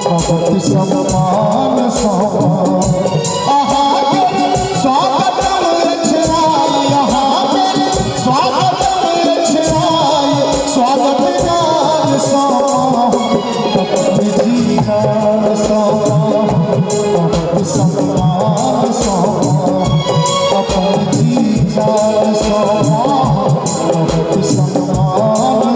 भगवती सम्मान स्वागतम रचनाय यहाँ मेरे स्वागतम रचनाय स्वागत गान भगवती जी गान भगवती सम्मान भगवती जी गान भगवती सम्मान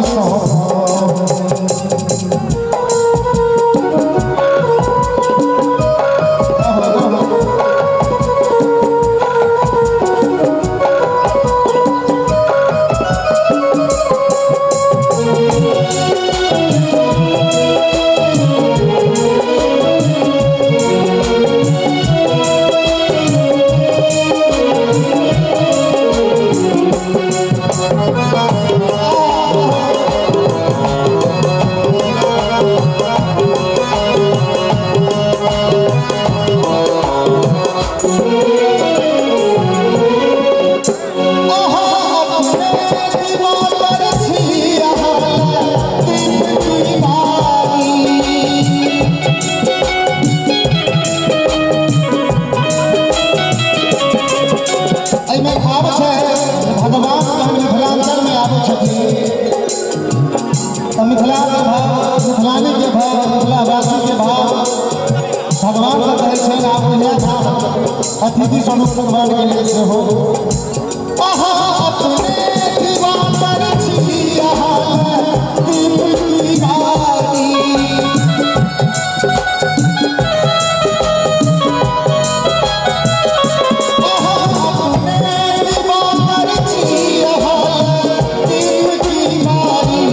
भगवान से कहे छे आप यहाँ था अतिथि स्वरूप भगवान के लिए से हो अपने दीवार छिया दीप की गाड़ी अपने दीवार छिया दीप की गाड़ी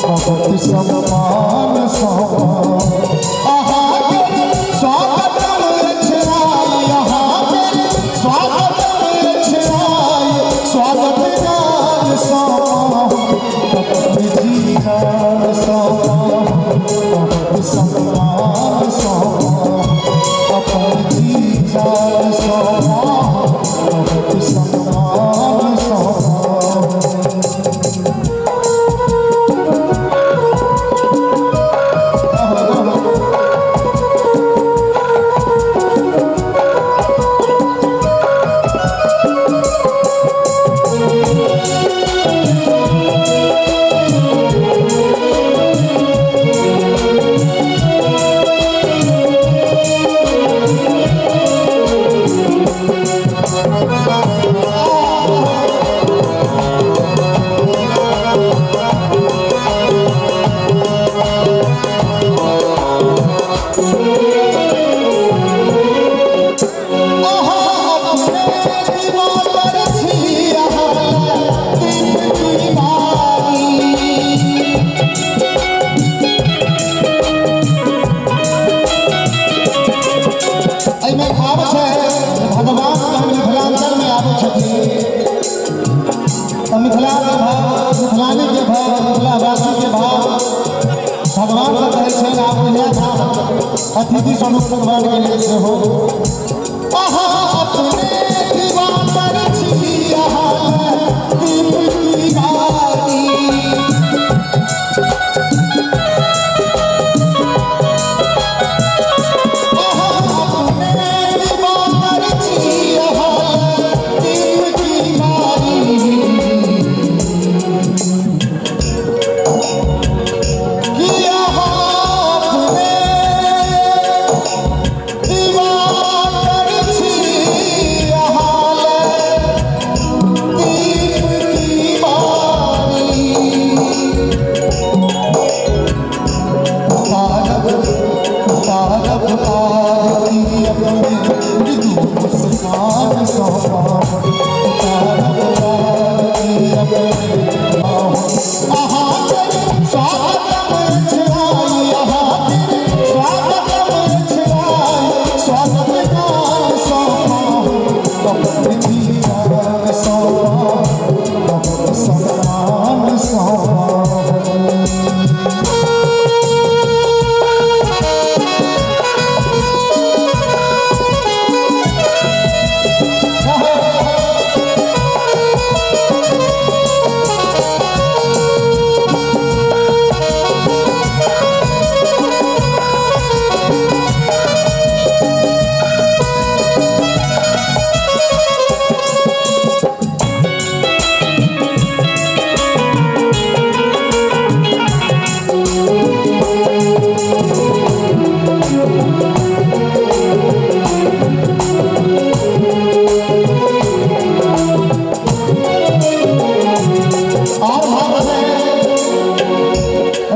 भगवती सम्मान स्वागतम रचनाय यहाँ मेरे स्वागतम रचनाय स्वागत गान भगवती जी गान भगवती सम्मान भगवती जी गान भगवती सम्मान भगवान से कहे छे आप यहाँ था अतिथि स्वरूप भगवान के लिए से हो अपने दीवार छिया दीप की गाड़ी और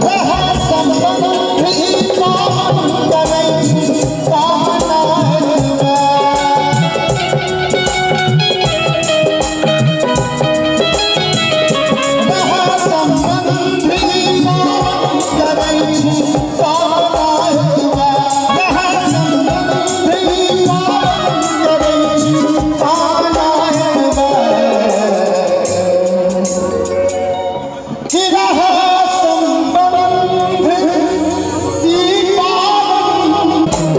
रहा संबंध